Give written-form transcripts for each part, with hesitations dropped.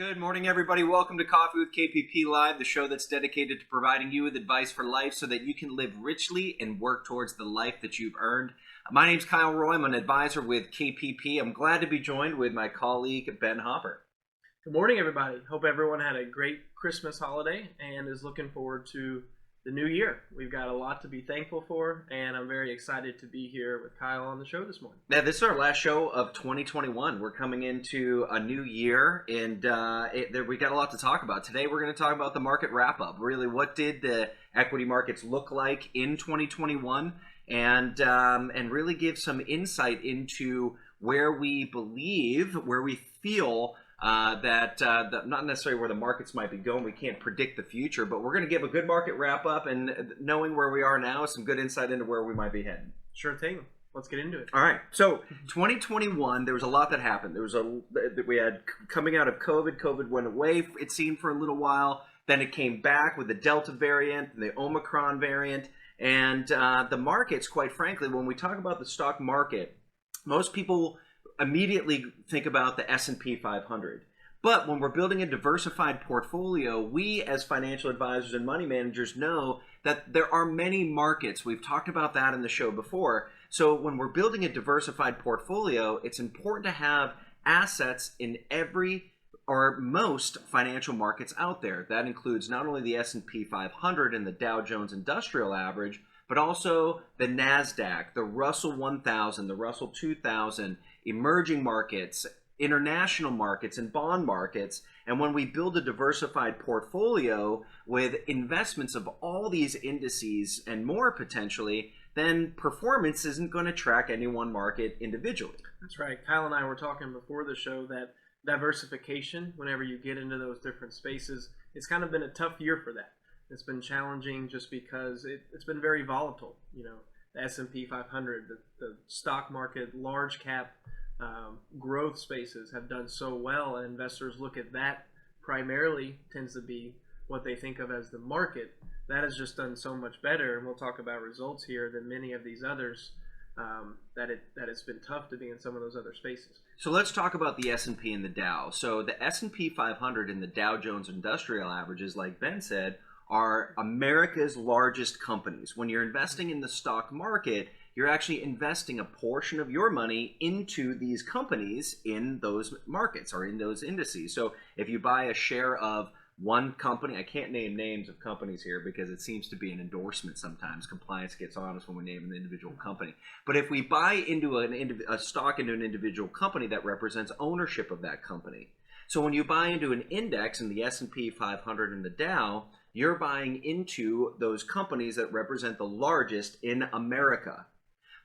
Good morning, everybody. Welcome to Coffee with KPP Live, the show that's dedicated to providing you with advice for life so that you can live richly and work towards the life that you've earned. My name's Kyle Roy. I'm an advisor with KPP. I'm glad to be joined with my colleague, Ben Hopper. Good morning, everybody. Hope everyone had a great Christmas holiday and is looking forward to the new year. We've got a lot to be thankful for, and I'm very excited to be here with Kyle on the show this morning. Now, this is our last show of 2021. We're coming into a new year, and we got a lot to talk about. Today, we're going to talk about the market wrap-up. Really, what did the equity markets look like in 2021, and really give some insight into where we believe, where we feel that not necessarily where the markets might be going. We can't predict the future, but we're going to give a good market wrap up, and knowing where we are now is some good insight into where we might be heading. Sure thing. Let's get into it. All right. So 2021, there was a lot that happened. We had coming out of COVID. COVID went away, it seemed, for a little while. Then it came back with the Delta variant and the Omicron variant. And the markets, quite frankly, when we talk about the stock market, most people immediately think about the S&P 500. But when we're building a diversified portfolio, we as financial advisors and money managers know that there are many markets. We've talked about that in the show before. So when we're building a diversified portfolio, it's important to have assets in every or most financial markets out there. That includes not only the S&P 500 and the Dow Jones Industrial Average, but also the NASDAQ, the Russell 1000, the Russell 2000, emerging markets, international markets, and bond markets. And when we build a diversified portfolio with investments of all these indices and more potentially, then performance isn't going to track any one market individually. That's right. Kyle and I were talking before the show that diversification, whenever you get into those different spaces, it's kind of been a tough year for that. It's been challenging just because it's been very volatile. You know, the S&P 500, the stock market, large cap growth spaces have done so well, and investors look at that primarily, tends to be what they think of as the market. That has just done so much better, and we'll talk about results here, than many of these others, that it's been tough to be in some of those other spaces. So let's talk about the S&P and the Dow. So the S&P 500 and the Dow Jones Industrial Averages, like Ben said, are America's largest companies. When you're investing in the stock market, you're actually investing a portion of your money into these companies in those markets or in those indices. So if you buy a share of one company, I can't name names of companies here because it seems to be an endorsement sometimes. Compliance gets on us when we name an individual company. But if we buy into a stock into an individual company, that represents ownership of that company. So when you buy into an index in the S&P 500 and the Dow, you're buying into those companies that represent the largest in America.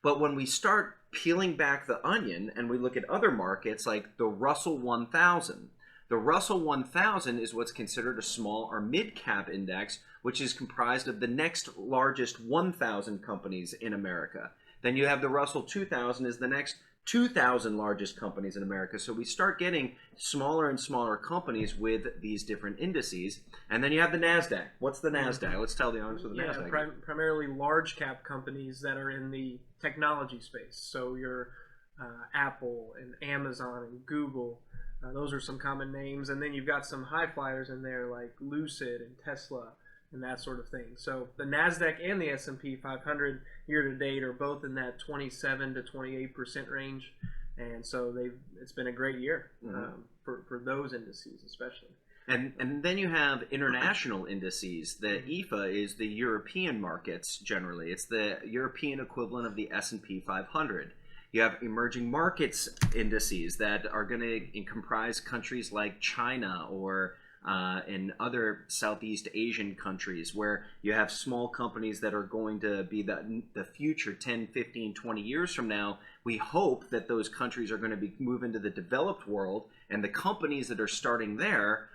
But when we start peeling back the onion and we look at other markets like the Russell 1000, the Russell 1000 is what's considered a small or mid-cap index, which is comprised of the next largest 1,000 companies in America. Then you have the Russell 2000 is the next 2,000 largest companies in America. So we start getting smaller and smaller companies with these different indices. And then you have the NASDAQ. What's the NASDAQ? Let's tell the audience what the NASDAQ is. Primarily large cap companies that are in the technology space. So your Apple and Amazon and Google, those are some common names. And then you've got some high flyers in there like Lucid and Tesla and that sort of thing. So the NASDAQ and the S&P 500 year to date are both in that 27 to 28% range. And so it's been a great year for those indices especially. And then you have international indices. The EFA is the European markets generally. It's the European equivalent of the S&P 500. You have emerging markets indices that are going to comprise countries like China or in other Southeast Asian countries where you have small companies that are going to be the future 10, 15, 20 years from now. We hope that those countries are going to move into the developed world, and the companies that are starting there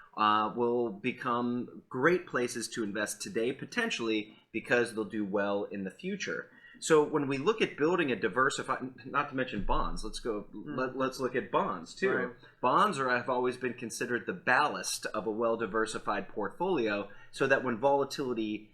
will become great places to invest today, potentially, because they'll do well in the future. So when we look at building a diversified, not to mention bonds, let's look at bonds too. Right. Bonds have always been considered the ballast of a well-diversified portfolio, so that when volatility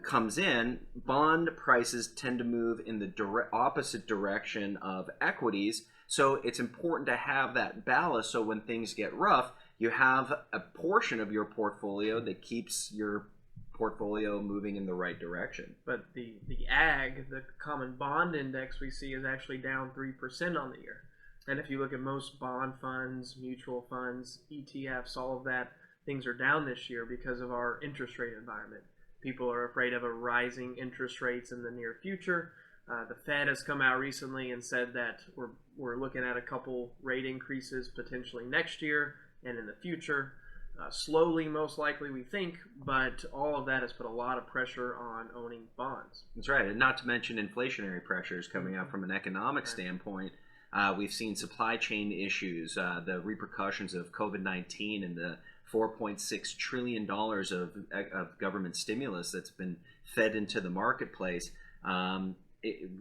comes in, bond prices tend to move in the opposite direction of equities. So it's important to have that ballast, so when things get rough, you have a portion of your portfolio that keeps your portfolio moving in the right direction. But the AG, the common bond index we see, is actually down 3% on the year. And if you look at most bond funds, mutual funds, ETFs, all of that, things are down this year because of our interest rate environment. People are afraid of a rising interest rates in the near future. The Fed has come out recently and said that we're looking at a couple rate increases potentially next year and in the future. Slowly, most likely, we think, but all of that has put a lot of pressure on owning bonds. That's right, and not to mention inflationary pressures coming out from an economic standpoint. We've seen supply chain issues, the repercussions of COVID-19 and the $4.6 trillion of government stimulus that's been fed into the marketplace.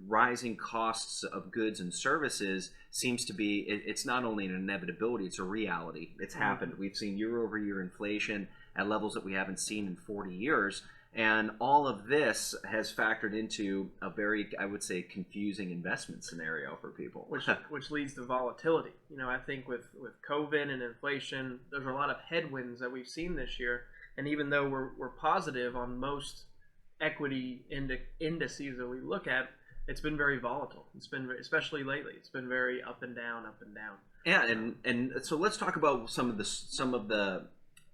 Rising costs of goods and services seems to be, it's not only an inevitability, it's a reality. It's happened. We've seen year-over-year inflation at levels that we haven't seen in 40 years. And all of this has factored into a very, I would say, confusing investment scenario for people. Which leads to volatility. You know, I think with COVID and inflation, there's a lot of headwinds that we've seen this year. And even though we're positive on most equity indices that we look at, it's been very volatile. It's been, especially lately, it's been very up and down, up and down. Yeah, and so let's talk about some of the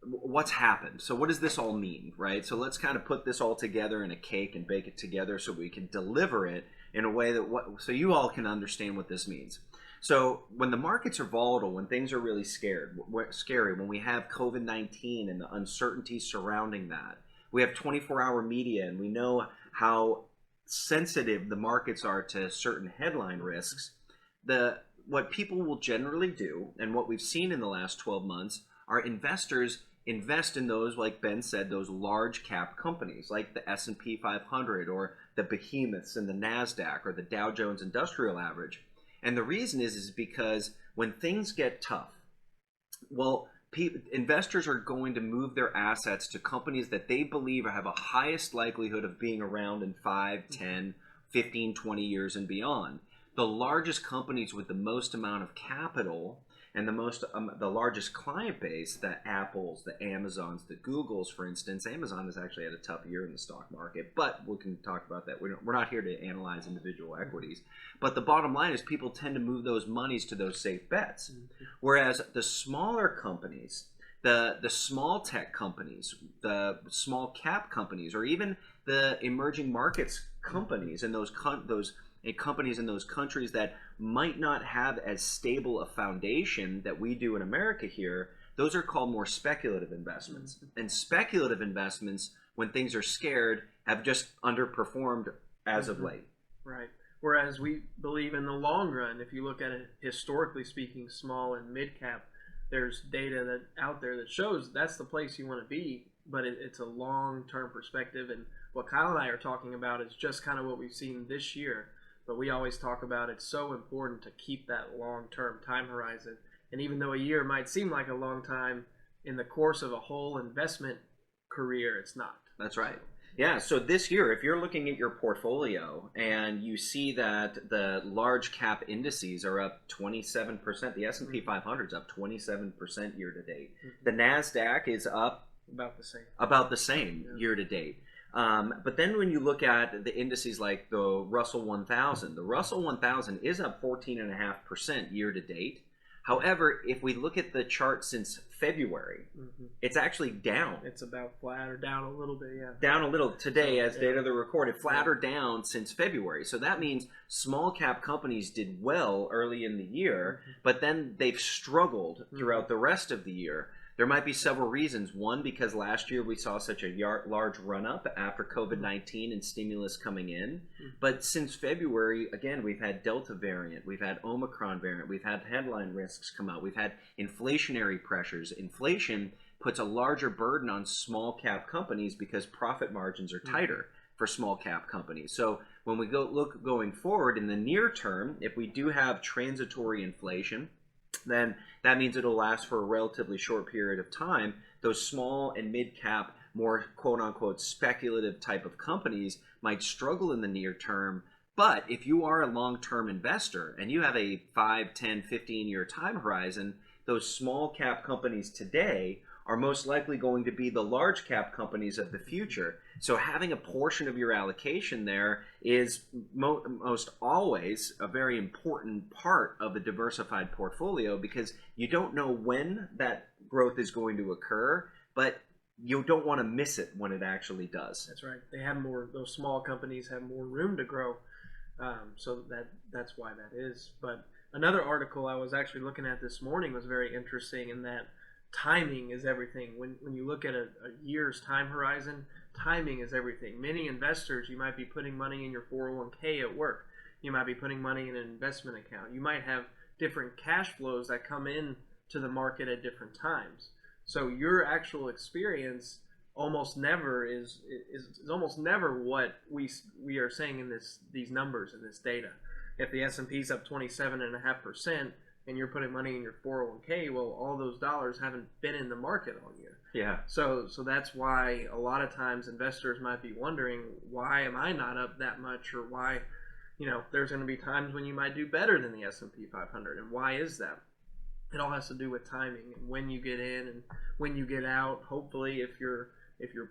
what's happened. So what does this all mean, right? So let's kind of put this all together in a cake and bake it together so we can deliver it in a way that so you all can understand what this means. So when the markets are volatile, when things are really scary, when we have COVID-19 and the uncertainty surrounding that, we have 24-hour media, and we know how sensitive the markets are to certain headline risks. What people will generally do, and what we've seen in the last 12 months, are investors invest in those, like Ben said, those large cap companies like the S&P 500 or the behemoths in the NASDAQ or the Dow Jones Industrial Average. And the reason is because when things get tough, well, investors are going to move their assets to companies that they believe have a highest likelihood of being around in 5, 10, 15, 20 years and beyond. The largest companies with the most amount of capital and the largest client base, the Apples, the Amazons, the Googles, for instance. Amazon has actually had a tough year in the stock market, but we can talk about that. We're not here to analyze individual equities. But the bottom line is people tend to move those monies to those safe bets. Whereas the smaller companies, the small tech companies, the small cap companies, or even the emerging markets companies and those companies in those countries that might not have as stable a foundation that we do in America here, those are called more speculative investments. And speculative investments, when things are scared, have just underperformed as of late. Right. Whereas we believe in the long run, if you look at it historically speaking, small and mid cap, there's data out there that shows that's the place you want to be, but it's a long-term perspective. And what Kyle and I are talking about is just kind of what we've seen this year. But we always talk about it's so important to keep that long-term time horizon. And even though a year might seem like a long time, in the course of a whole investment career, it's not. That's right. Yeah, so this year, if you're looking at your portfolio and you see that the large cap indices are up 27%, the S&P 500 is up 27% year to date. The NASDAQ is up about the same year to date. But then when you look at the indices like the Russell 1000, the Russell 1000 is up 14.5% year to date. However, if we look at the chart since February, it's actually down. It's about flat or down a little bit, yeah. Down a little today as data they're recorded, flat or down since February. So that means small cap companies did well early in the year, but then they've struggled throughout the rest of the year. There might be several reasons. One, because last year we saw such a large run-up after COVID-19 and stimulus coming in. But since February, again, we've had Delta variant, we've had Omicron variant, we've had headline risks come out, we've had inflationary pressures. Inflation puts a larger burden on small cap companies because profit margins are tighter for small cap companies. So when we look going forward in the near term, if we do have transitory inflation, then that means it'll last for a relatively short period of time. Those small and mid-cap, more quote-unquote speculative type of companies might struggle in the near term. But if you are a long-term investor and you have a 5, 10, 15-year time horizon, those small cap companies today are most likely going to be the large cap companies of the future. So having a portion of your allocation there is most always a very important part of a diversified portfolio, because you don't know when that growth is going to occur, but you don't want to miss it when it actually does. That's right. They have more; those small companies have more room to grow, so that's why that is. But another article I was actually looking at this morning was very interesting in that timing is everything. When you look at a year's time horizon, timing is everything. Many investors, you might be putting money in your 401k at work. You might be putting money in an investment account. You might have different cash flows that come in to the market at different times. So your actual experience almost never is almost never what we are saying in these numbers in this data. If the S&P is up 27.5%, and you're putting money in your 401k, well, all those dollars haven't been in the market all year. Yeah. So that's why a lot of times investors might be wondering, why am I not up that much, or why, there's going to be times when you might do better than the S&P 500, and why is that? It all has to do with timing and when you get in and when you get out. Hopefully, if you're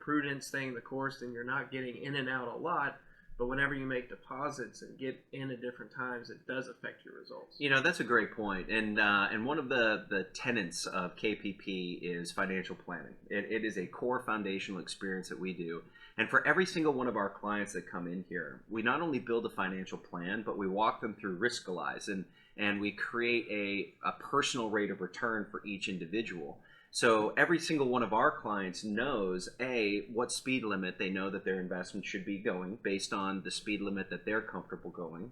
prudent, staying the course, then you're not getting in and out a lot. But whenever you make deposits and get in at different times, it does affect your results. That's a great point. And one of the tenets of KPP is financial planning. It is a core foundational experience that we do. And for every single one of our clients that come in here, we not only build a financial plan, but we walk them through Riskalyze, and we create a personal rate of return for each individual. So every single one of our clients knows, what speed limit they know that their investment should be going based on the speed limit that they're comfortable going.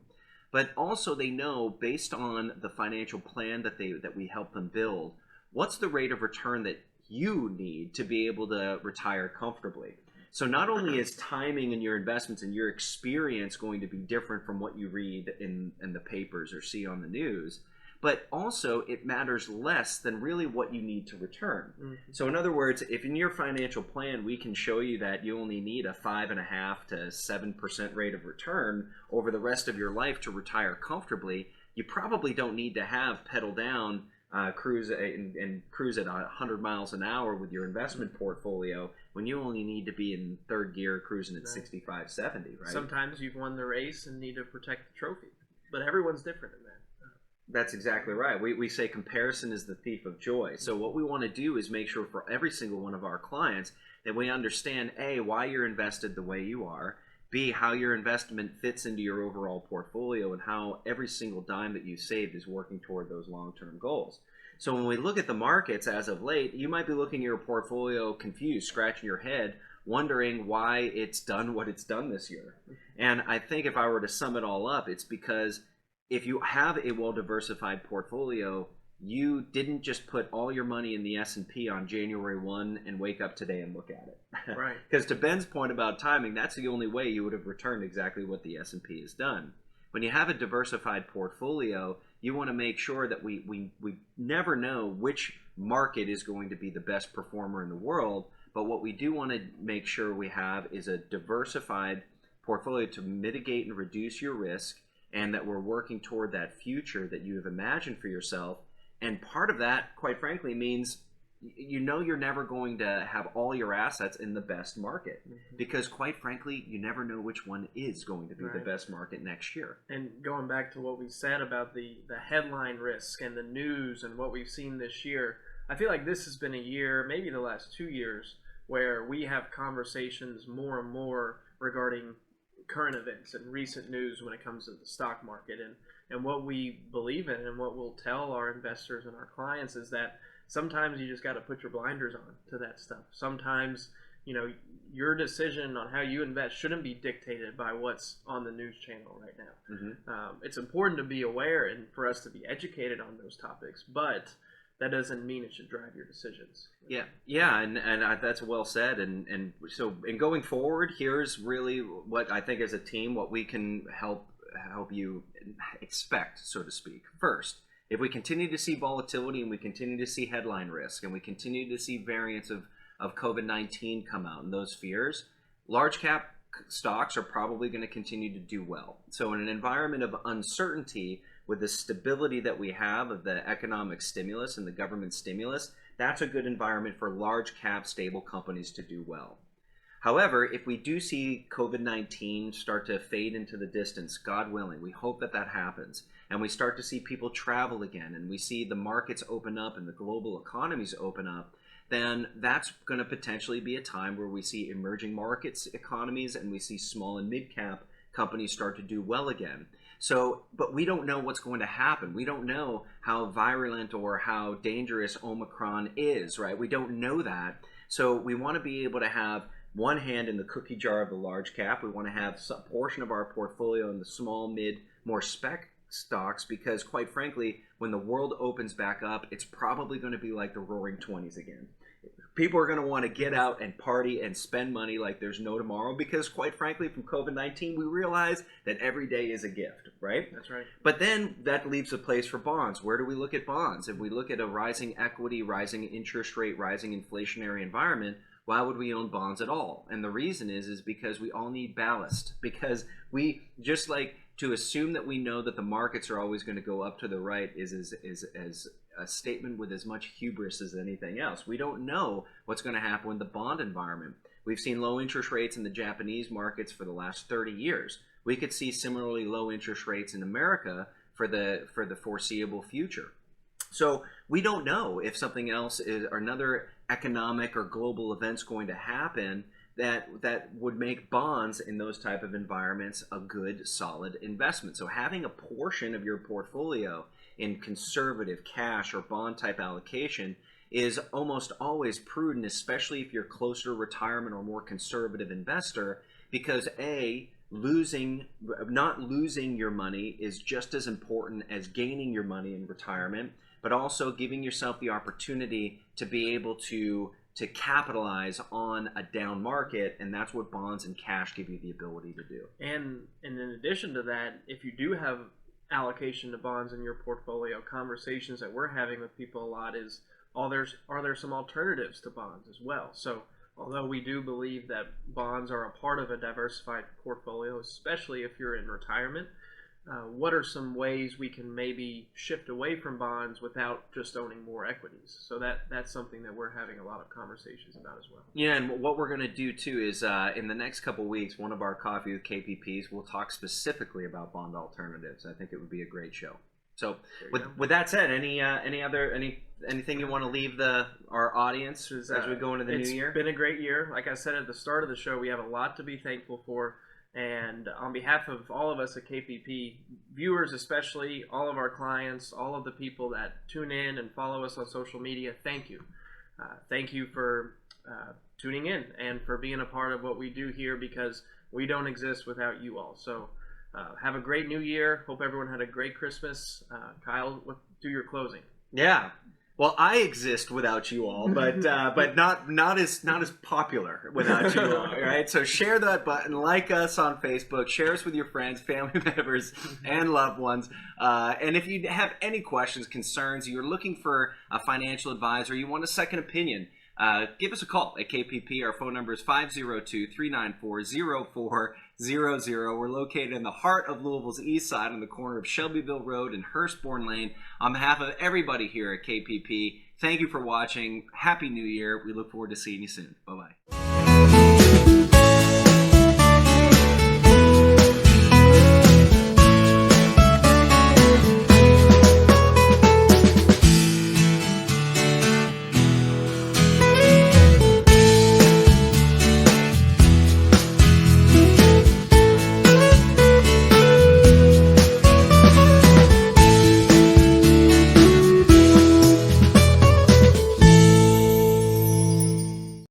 But also they know, based on the financial plan that we help them build, what's the rate of return that you need to be able to retire comfortably. So not only is timing in your investments and your experience going to be different from what you read in the papers or see on the news, but also it matters less than really what you need to return. Mm-hmm. So in other words, if in your financial plan we can show you that you only need a 5.5 to 7% rate of return over the rest of your life to retire comfortably, you probably don't need to have pedal down, cruise at 100 miles an hour with your investment portfolio when you only need to be in third gear cruising at 65, 70, right? Sometimes you've won the race and need to protect the trophy, but everyone's different in that. That's exactly right. We say comparison is the thief of joy. So what we want to do is make sure for every single one of our clients that we understand, A, why you're invested the way you are, B, how your investment fits into your overall portfolio, and how every single dime that you saved is working toward those long-term goals. So when we look at the markets as of late, you might be looking at your portfolio confused, scratching your head, wondering why it's done what it's done this year. And I think if I were to sum it all up, it's because if you have a well-diversified portfolio, you didn't just put all your money in the S&P on January 1 and wake up today and look at it. Right. Because to Ben's point about timing, that's the only way you would have returned exactly what the S&P has done. When you have a diversified portfolio, you want to make sure that we never know which market is going to be the best performer in the world, but what we do want to make sure we have is a diversified portfolio to mitigate and reduce your risk, and that we're working toward that future that you have imagined for yourself. And part of that, quite frankly, means you're never going to have all your assets in the best market, because quite frankly, you never know which one is going to be the best market next year. And going back to what we said about the headline risk and the news and what we've seen this year, I feel like this has been a year, maybe the last 2 years, where we have conversations more and more regarding current events and recent news when it comes to the stock market, and what we believe in and what we'll tell our investors and our clients is that sometimes you just got to put your blinders on to that stuff. Sometimes your decision on how you invest shouldn't be dictated by what's on the news channel right now. Mm-hmm. It's important to be aware and for us to be educated on those topics, but that doesn't mean it should drive your decisions. Yeah, and that's well said. And so, in going forward, here's really what I think as a team, what we can help you expect, so to speak. First, if we continue to see volatility and we continue to see headline risk and we continue to see variants of COVID-19 come out and those fears, large cap stocks are probably going to continue to do well. So in an environment of uncertainty, with the stability that we have of the economic stimulus and the government stimulus, that's a good environment for large cap stable companies to do well. However, if we do see COVID-19 start to fade into the distance, God willing, we hope that that happens, and we start to see people travel again, and we see the markets open up and the global economies open up, then that's going to potentially be a time where we see emerging markets economies and we see small and mid-cap companies start to do well again. So, but we don't know what's going to happen. We don't know how virulent or how dangerous Omicron is, right? We don't know that. So we want to be able to have one hand in the cookie jar of the large cap. We want to have some portion of our portfolio in the small, mid, more spec stocks, because quite frankly, when the world opens back up, it's probably going to be like the roaring 20s again. People are going to want to get out and party and spend money like there's no tomorrow, because quite frankly, from COVID-19, we realize that every day is a gift, right? That's right. But then that leaves a place for bonds. Where do we look at bonds? If we look at a rising equity, rising interest rate, rising inflationary environment, why would we own bonds at all? And the reason is because we all need ballast. Because we, just like to assume that we know that the markets are always going to go up to the right is as a statement with as much hubris as anything else. We don't know what's going to happen in the bond environment. We've seen low interest rates in the Japanese markets for the last 30 years. We could see similarly low interest rates in America for the foreseeable future. So we don't know if something else is, or another economic or global event's going to happen that would make bonds in those type of environments a good, solid investment. So having a portion of your portfolio in conservative cash or bond type allocation is almost always prudent, especially if you're closer to retirement or more conservative investor, because not losing your money is just as important as gaining your money in retirement, but also giving yourself the opportunity to be able to capitalize on a down market, and that's what bonds and cash give you the ability to do. And in addition to that, if you do have allocation to bonds in your portfolio, conversations that we're having with people a lot is, are there some alternatives to bonds as well? So although we do believe that bonds are a part of a diversified portfolio, especially if you're in retirement, what are some ways we can maybe shift away from bonds without just owning more equities? So that's something that we're having a lot of conversations about as well. Yeah, and what we're going to do too is in the next couple weeks, one of our Coffee with KPPs will talk specifically about bond alternatives. I think it would be a great show. So with that said, anything you want to leave our audience as we go into the new year? It's been a great year. Like I said at the start of the show, we have a lot to be thankful for. And on behalf of all of us at KPP, viewers especially, all of our clients, all of the people that tune in and follow us on social media, thank you. Thank you for tuning in and for being a part of what we do here, because we don't exist without you all. So have a great new year. Hope everyone had a great Christmas. Kyle, do your closing. Yeah. Well, I exist without you all, but not as popular without you all, right? So share that button, like us on Facebook, share us with your friends, family members, and loved ones. And if you have any questions, concerns, you're looking for a financial advisor, you want a second opinion, give us a call at KPP. Our phone number is 502-394-0400. We're located in the heart of Louisville's east side on the corner of Shelbyville Road and Hurstbourne Lane. On behalf of everybody here at KPP, thank you for watching. Happy New Year. We look forward to seeing you soon. Bye-bye.